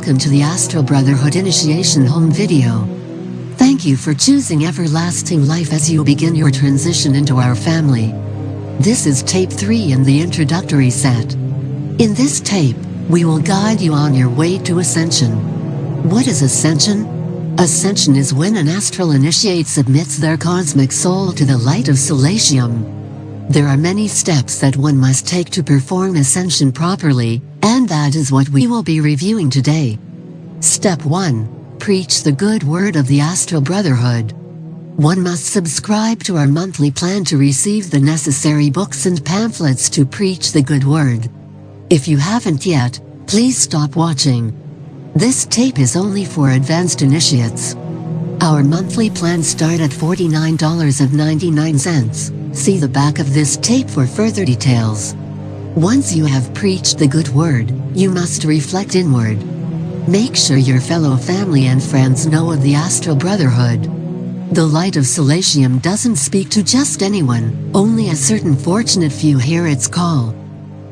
welcome to the Astral Brotherhood Initiation Home video. Thank you for choosing everlasting life as you begin your transition into our family. This is tape 3 in the introductory set. In this tape, we will guide you on your way to Ascension. What is Ascension? Ascension is when an astral initiate submits their cosmic soul to the light of Solatium. There are many steps that one must take to perform Ascension properly, and that is what we will be reviewing today. Step 1. Preach the good word of the Astral Brotherhood. One must subscribe to our monthly plan to receive the necessary books and pamphlets to preach the good word. If you haven't yet, please stop watching. This tape is only for advanced initiates. Our monthly plans start at $49.99. See the back of this tape for further details. Once you have preached the good word, you must reflect inward. Make sure your fellow family and friends know of the Astral Brotherhood. The light of Solatium doesn't speak to just anyone, only a certain fortunate few hear its call.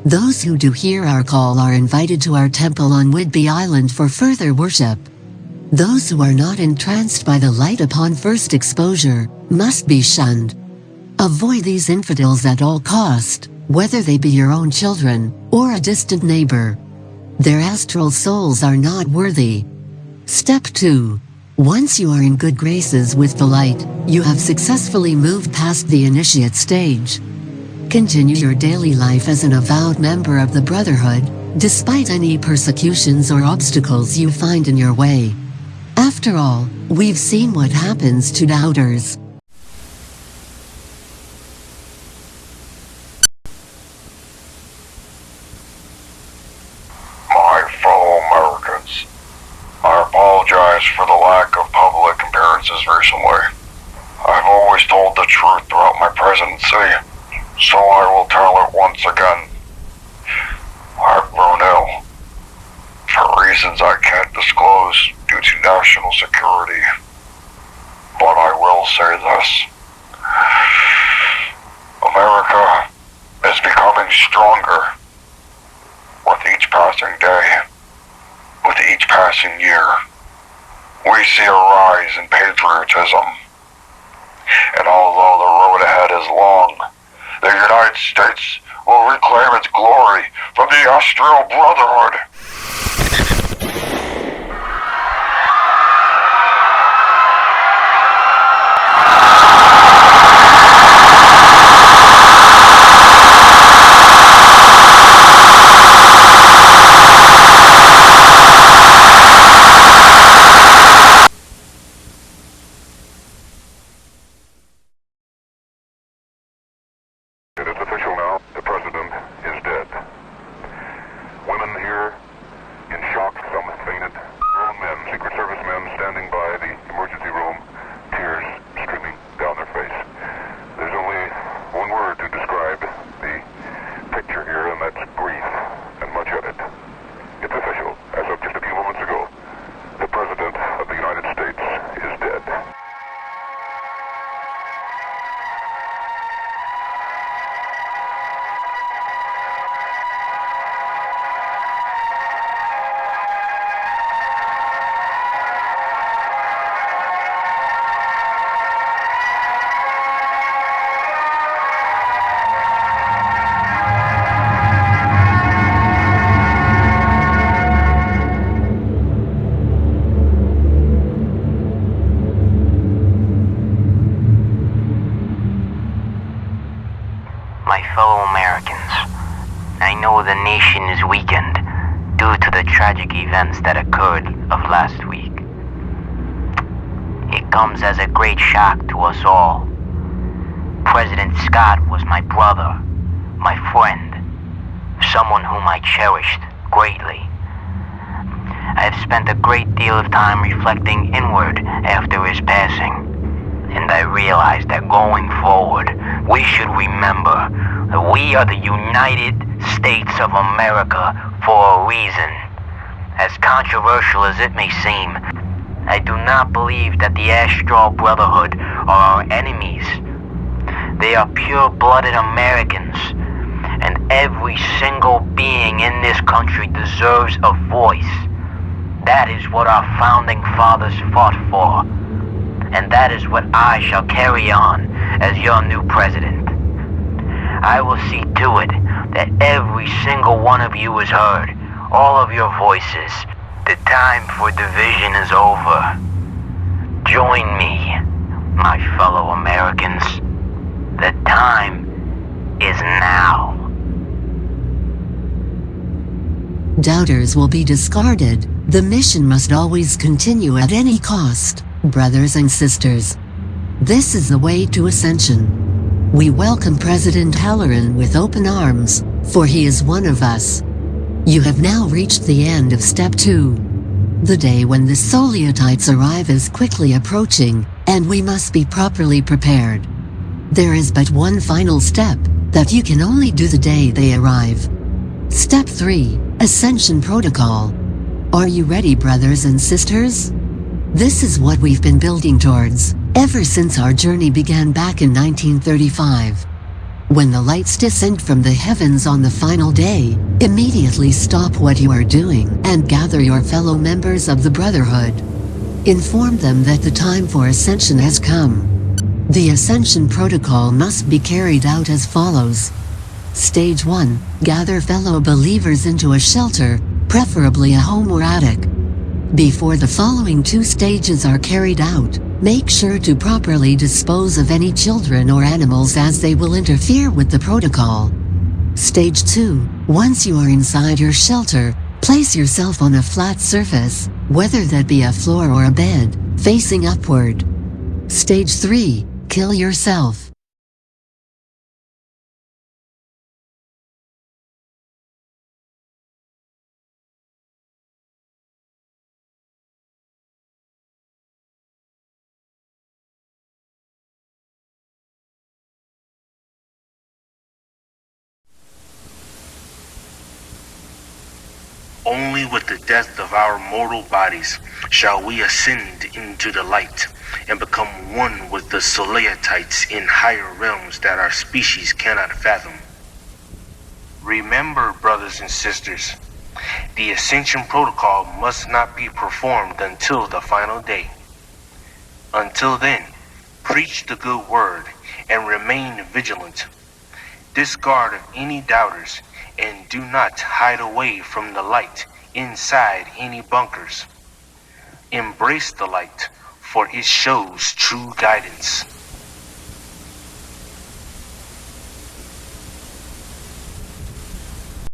Those who do hear our call are invited to our temple on Whidbey Island for further worship. Those who are not entranced by the light upon first exposure must be shunned. Avoid these infidels at all cost, whether they be your own children or a distant neighbor. Their astral souls are not worthy. Step 2. Once you are in good graces with the light, you have successfully moved past the initiate stage. Continue your daily life as an avowed member of the Brotherhood, despite any persecutions or obstacles you find in your way. After all, we've seen what happens to doubters. My fellow Americans, I apologize for the lack of public appearances recently. I've always told the truth throughout my presidency, so I will tell it once again. I've grown ill, for reasons I can't disclose due to national security. But I will say this. America is becoming stronger. With each passing day, with each passing year, we see a rise in patriotism. And although the road ahead is long, the United States will reclaim its glory from the Astral Brotherhood. It is official now, the president is dead. Women here in shock, some fainted. Grown men, Secret Service men standing by the emergency room, tears streaming down their face. There's only one word to describe the picture here, and that's grief, and much of it. It's official. As of just a few moments ago, the president of the United States is dead. My fellow Americans, I know the nation is weakened due to the tragic events that occurred of last week. It comes as a great shock to us all. President Scott was my brother, my friend, someone whom I cherished greatly. I have spent a great deal of time reflecting inward after his passing. And I realized that going forward, we should remember that we are the United States of America for a reason. As controversial as it may seem, I do not believe that the Astral Brotherhood are our enemies. They are pure-blooded Americans, and every single being in this country deserves a voice. That is what our founding fathers fought for. And that is what I shall carry on as your new president. I will see to it that every single one of you is heard, all of your voices. The time for division is over. Join me, my fellow Americans. The time is now. Doubters will be discarded. The mission must always continue at any cost, brothers and sisters. This is the way to Ascension. We welcome President Halloran with open arms, for he is one of us. You have now reached the end of Step 2. The day when the Soliatites arrive is quickly approaching, and we must be properly prepared. There is but one final step, that you can only do the day they arrive. Step 3, Ascension Protocol. Are you ready, brothers and sisters? This is what we've been building towards, ever since our journey began back in 1935. When the lights descend from the heavens on the final day, immediately stop what you are doing and gather your fellow members of the Brotherhood. Inform them that the time for Ascension has come. The Ascension Protocol must be carried out as follows. Stage 1, gather fellow believers into a shelter, preferably a home or attic. Before the following 2 stages are carried out, make sure to properly dispose of any children or animals as they will interfere with the protocol. Stage 2, once you are inside your shelter, place yourself on a flat surface, whether that be a floor or a bed, facing upward. Stage 3, kill yourself. Only with the death of our mortal bodies shall we ascend into the light and become one with the Soliatites in higher realms that our species cannot fathom. Remember, brothers and sisters, the Ascension Protocol must not be performed until the final day. Until then, preach the good word and remain vigilant. Discard of any doubters and do not hide away from the light inside any bunkers. Embrace the light, for it shows true guidance.